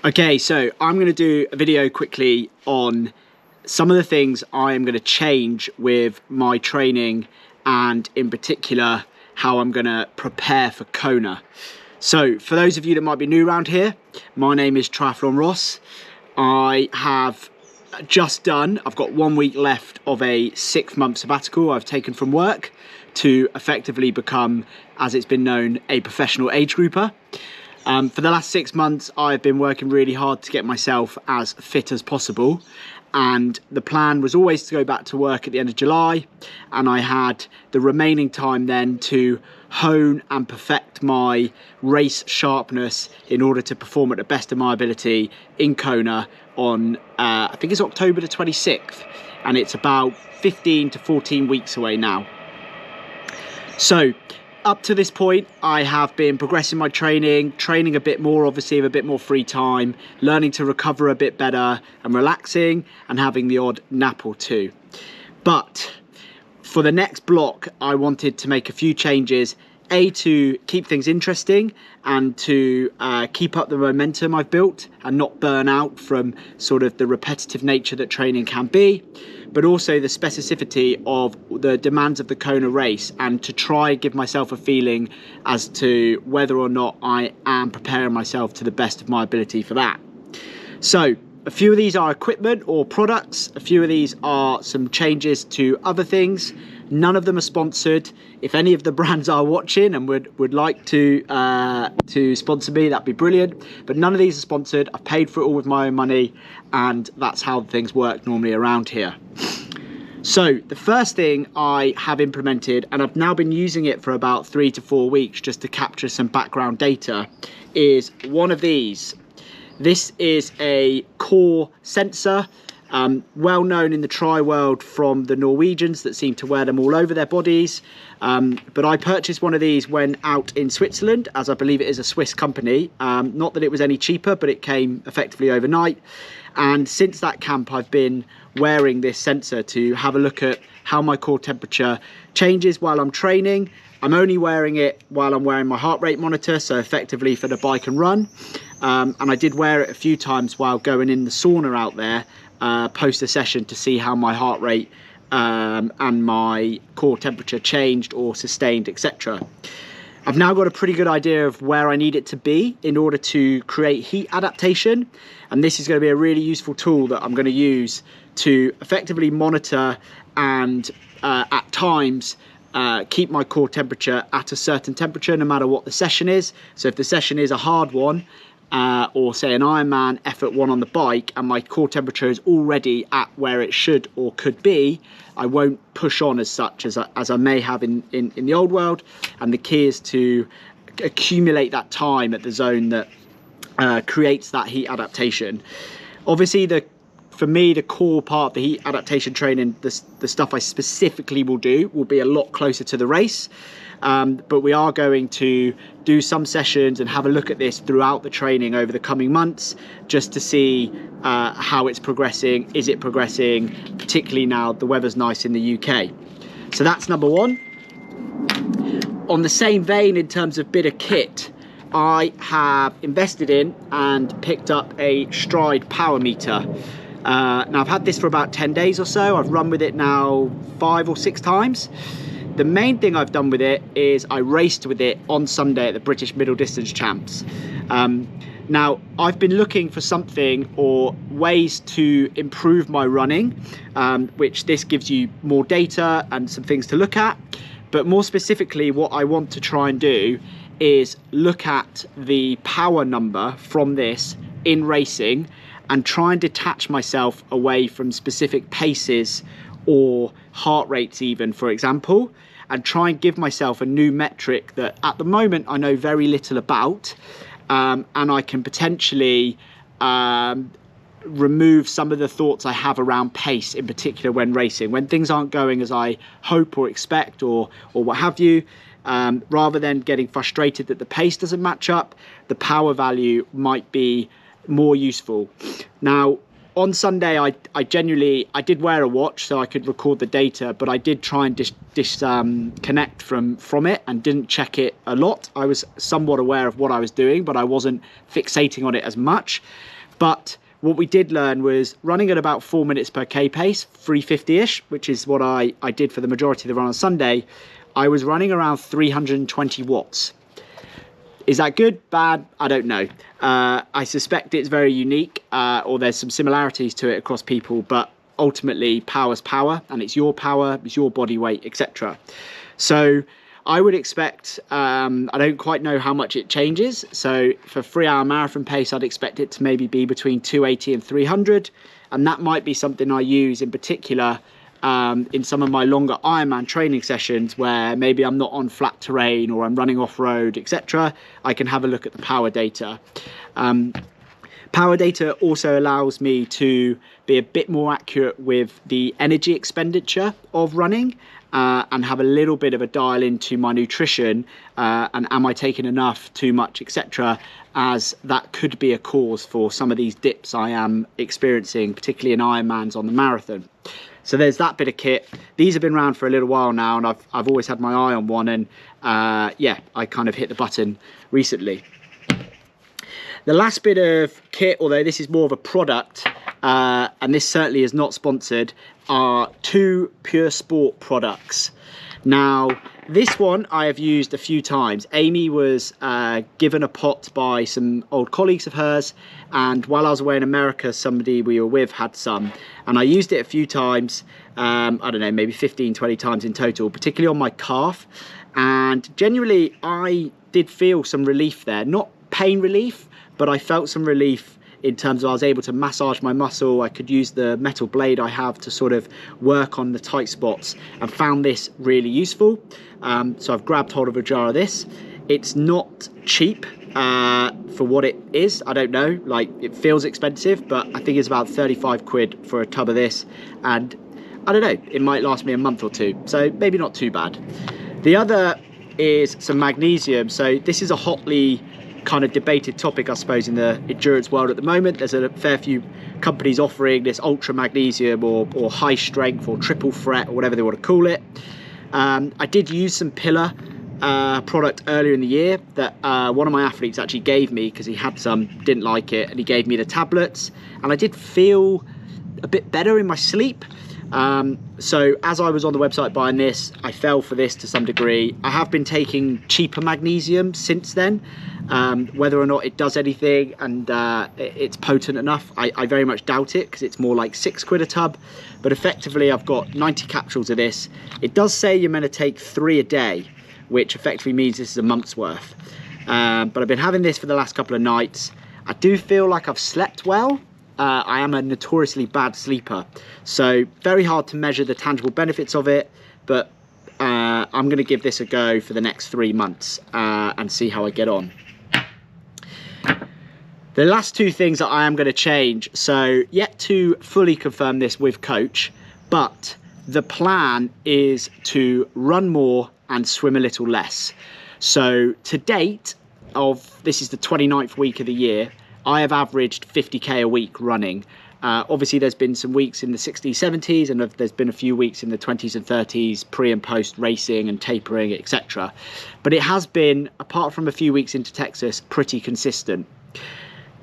Okay, so I'm going to do a video quickly on some of the things I am going to change with my training, and in particular how I'm going to prepare for Kona. So for those of you that might be new around here, my name is Triathlon Ross. I've got 1 week left of a 6-month sabbatical I've taken from work to effectively become, as it's been known, a professional age grouper. For the last 6 months, I've been working really hard to get myself as fit as possible. And the plan was always to go back to work at the end of July. And I had the remaining time then to hone and perfect my race sharpness in order to perform at the best of my ability in Kona on, I think it's October the 26th. And it's about 15 to 14 weeks away now. So up to this point, I have been progressing my training a bit more, obviously, with a bit more free time, learning to recover a bit better and relaxing and having the odd nap or two. But for the next block, I wanted to make a few changes, to keep things interesting and to keep up the momentum I've built and not burn out from sort of the repetitive nature that training can be, but also the specificity of the demands of the Kona race, and to try give myself a feeling as to whether or not I am preparing myself to the best of my ability for that. So a few of these are equipment or products, a few of these are some changes to other things. None of them are sponsored. If any of the brands are watching and would like to sponsor me, that'd be brilliant. But none of these are sponsored. I've paid for it all with my own money, and that's how things work normally around here. So the first thing I have implemented, and I've now been using it for about 3 to 4 weeks just to capture some background data, is one of these. This is a core sensor, well known in the tri world from the Norwegians that seem to wear them all over their bodies. But I purchased one of these when out in Switzerland, as I believe it is a Swiss company. Not that it was any cheaper, but it came effectively overnight. And since that camp, I've been wearing this sensor to have a look at how my core temperature changes while I'm training. I'm only wearing it while I'm wearing my heart rate monitor, so effectively for the bike and run. And I did wear it a few times while going in the sauna out there post a session to see how my heart rate and my core temperature changed or sustained, etc. I've now got a pretty good idea of where I need it to be in order to create heat adaptation, and this is going to be a really useful tool that I'm going to use to effectively monitor and at times keep my core temperature at a certain temperature no matter what the session is. So if the session is a hard one, or say an IRONMAN effort one on the bike, and my core temperature is already at where it should or could be, I won't push on as such as I may have in the old world. And the key is to accumulate that time at the zone that creates that heat adaptation. Obviously, for me, the core part of the heat adaptation training, the stuff I specifically will do, will be a lot closer to the race. But we are going to do some sessions and have a look at this throughout the training over the coming months, just to see how it's progressing. Is it progressing, particularly now the weather's nice in the UK? So that's number one. On the same vein, in terms of bit of kit, I have invested in and picked up a Stride power meter. Now I've had this for about 10 days or so. I've run with it now 5 or 6 times. The main thing I've done with it is I raced with it on Sunday at the British Middle Distance Champs. Now I've been looking for something or ways to improve my running, which this gives you more data and some things to look at. But more specifically, what I want to try and do is look at the power number from this in racing and try and detach myself away from specific paces or heart rates even, for example, and try and give myself a new metric that at the moment I know very little about, and I can potentially remove some of the thoughts I have around pace, in particular when racing, when things aren't going as I hope or expect or what have you. Rather than getting frustrated that the pace doesn't match up, the power value might be more useful. Now, on Sunday, I genuinely, I did wear a watch so I could record the data, but I did try and disconnect from it and didn't check it a lot. I was somewhat aware of what I was doing, but I wasn't fixating on it as much. But what we did learn was running at about 4 minutes per K pace, 350-ish, which is what I did for the majority of the run on Sunday. I was running around 320 watts. Is that good, bad? I don't know. I suspect it's very unique, or there's some similarities to it across people, but ultimately power's power, and it's your power, it's your body weight, etc. So I would expect, I don't quite know how much it changes. So for 3-hour marathon pace, I'd expect it to maybe be between 280 and 300. And that might be something I use in particular in some of my longer Ironman training sessions where maybe I'm not on flat terrain or I'm running off-road, etc. I can have a look at the power data. Power data also allows me to be a bit more accurate with the energy expenditure of running and have a little bit of a dial into my nutrition and am I taking enough, too much, etc., as that could be a cause for some of these dips I am experiencing, particularly in Ironmans on the marathon. So there's that bit of kit. These have been around for a little while now, and I've always had my eye on one, and yeah, I kind of hit the button recently. The last bit of kit, although this is more of a product, and this certainly is not sponsored, are 2 Pure Sport products. Now, this one I have used a few times. Amy was given a pot by some old colleagues of hers, and while I was away in America, somebody we were with had some, and I used it a few times, I don't know, maybe 15, 20 times in total, particularly on my calf, and genuinely I did feel some relief there. Not pain relief, but I felt some relief in terms of I was able to massage my muscle. I could use the metal blade I have to sort of work on the tight spots, and found this really useful. So I've grabbed hold of a jar of this. It's not cheap for what it is. I don't know, like, it feels expensive, but I think it's about 35 quid for a tub of this, and I don't know, it might last me a month or two, so maybe not too bad. The other is some magnesium. So this is a hotly kind of debated topic, I suppose, in the endurance world at the moment. There's a fair few companies offering this ultra magnesium or high strength or triple threat or whatever they want to call it. I did use some Pillar product earlier in the year that one of my athletes actually gave me because he had some, didn't like it, and he gave me the tablets, and I did feel a bit better in my sleep. So as I was on the website buying this, I fell for this to some degree. I have been taking cheaper magnesium since then. Whether or not it does anything and it's potent enough, I very much doubt it, because it's more like 6 quid a tub. But effectively I've got 90 capsules of this. It does say you're meant to take 3 a day, which effectively means this is a month's worth. But I've been having this for the last couple of nights. I do feel like I've slept well. I am a notoriously bad sleeper, so very hard to measure the tangible benefits of it, but I'm going to give this a go for the next 3 months and see how I get on. The last 2 things that I am going to change, so yet to fully confirm this with coach, but the plan is to run more and swim a little less. So to date, this is the 29th week of the year, I have averaged 50k a week running. Obviously there's been some weeks in the 60s, 70s, and there's been a few weeks in the 20s and 30s, pre and post racing and tapering, etc. But it has been, apart from a few weeks into Texas, pretty consistent.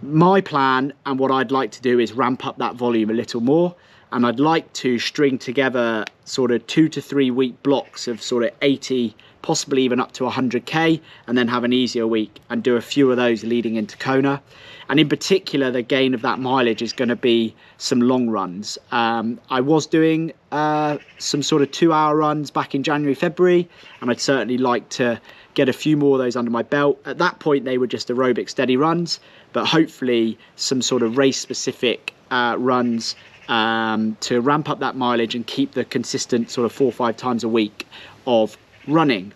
My plan and what I'd like to do is ramp up that volume a little more, and I'd like to string together sort of 2 to 3 week blocks of sort of 80, possibly even up to 100k, and then have an easier week and do a few of those leading into Kona. And in particular, the gain of that mileage is going to be some long runs. I was doing some sort of 2-hour runs back in January, February, and I'd certainly like to get a few more of those under my belt. At that point, they were just aerobic steady runs, but hopefully some sort of race specific runs to ramp up that mileage and keep the consistent sort of 4 or 5 times a week of running.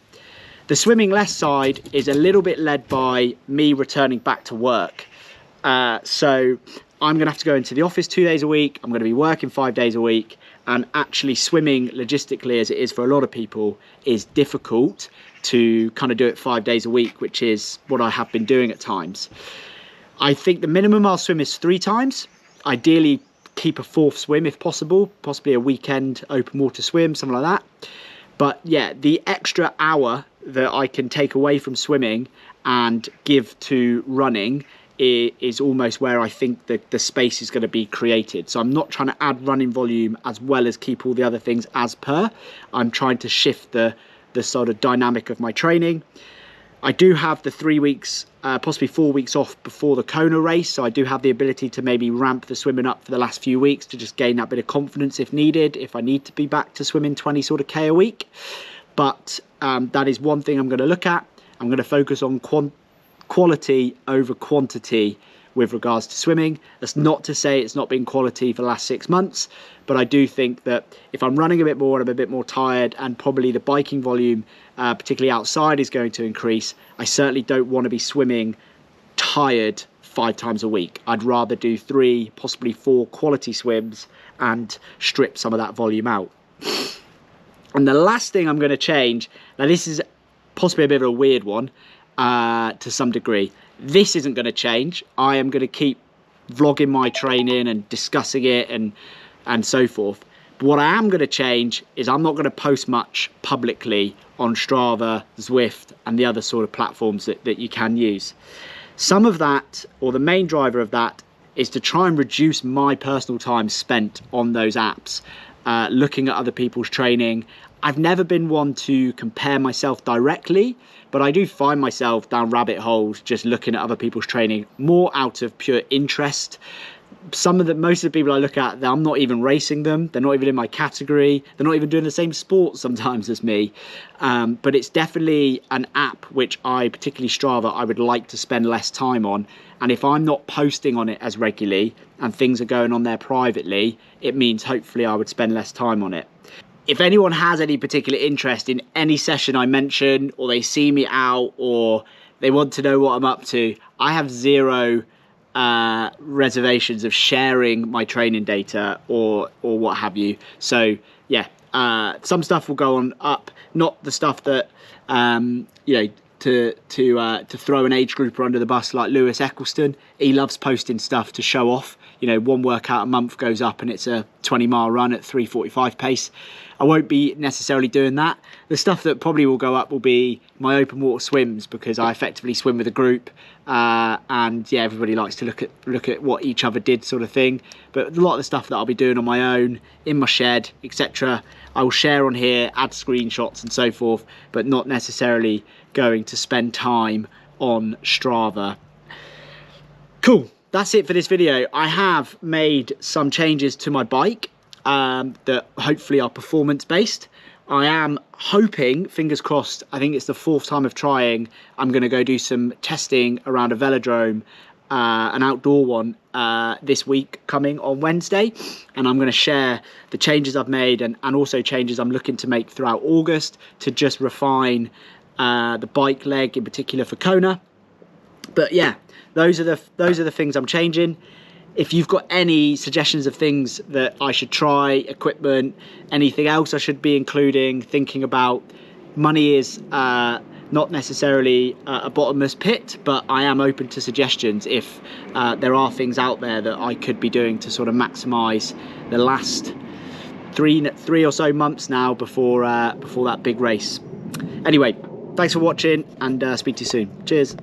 The swimming less side is a little bit led by me returning back to work. So I'm going to have to go into the office 2 days a week. I'm going to be working 5 days a week, and actually swimming logistically, as it is for a lot of people, is difficult to kind of do it 5 days a week, which is what I have been doing at times. I think the minimum I'll swim is 3 times, ideally keep a fourth swim if possible, possibly a weekend open water swim, something like that. But yeah, the extra hour that I can take away from swimming and give to running is almost where I think the space is going to be created. So I'm not trying to add running volume as well as keep all the other things as per. I'm trying to shift the sort of dynamic of my training. I do have the 3 weeks, possibly 4 weeks off before the Kona race. So I do have the ability to maybe ramp the swimming up for the last few weeks to just gain that bit of confidence if needed, if I need to be back to swimming 20 sort of K a week. But that is one thing I'm going to look at. I'm going to focus on quality over quantity with regards to swimming. That's not to say it's not been quality for the last 6 months, but I do think that if I'm running a bit more and I'm a bit more tired, and probably the biking volume, particularly outside, is going to increase, I certainly don't want to be swimming tired 5 times a week. I'd rather do 3, possibly 4 quality swims and strip some of that volume out. And the last thing I'm going to change, now this is possibly a bit of a weird one, to some degree. This isn't going to change. I am going to keep vlogging my training and discussing it and so forth. But what I am going to change is I'm not going to post much publicly on Strava, Zwift and the other sort of platforms that you can use. Some of that, or the main driver of that, is to try and reduce my personal time spent on those apps, looking at other people's training. I've never been one to compare myself directly, but I do find myself down rabbit holes just looking at other people's training more out of pure interest. Most of the people I look at, I'm not even racing them. They're not even in my category. They're not even doing the same sport sometimes as me. But it's definitely an app which particularly Strava, I would like to spend less time on. And if I'm not posting on it as regularly and things are going on there privately, it means hopefully I would spend less time on it. If anyone has any particular interest in any session I mention, or they see me out, or they want to know what I'm up to, I have zero reservations of sharing my training data or what have you. So yeah, some stuff will go on up, not the stuff that you know, to throw an age grouper under the bus like Lewis Eccleston. He loves posting stuff to show off. You know, one workout a month goes up and it's a 20-mile run at 3:45 pace. I won't be necessarily doing that. The stuff that probably will go up will be my open water swims, because I effectively swim with a group, and yeah, everybody likes to look at what each other did, sort of thing. But a lot of the stuff that I'll be doing on my own, in my shed, etc., I will share on here, add screenshots and so forth, but not necessarily going to spend time on Strava. Cool, that's it for this video. I have made some changes to my bike that hopefully are performance based. I am hoping, fingers crossed, I think it's the 4th time of trying, I'm going to go do some testing around a velodrome, an outdoor one, this week coming on Wednesday, and I'm going to share the changes I've made and also changes I'm looking to make throughout August to just refine the bike leg in particular for Kona. But yeah, those are the things I'm changing. If you've got any suggestions of things that I should try, equipment, anything else I should be including, thinking about, money is not necessarily a bottomless pit, but I am open to suggestions if there are things out there that I could be doing to sort of maximise the last three or so months now before that big race. Anyway, thanks for watching, and speak to you soon. Cheers.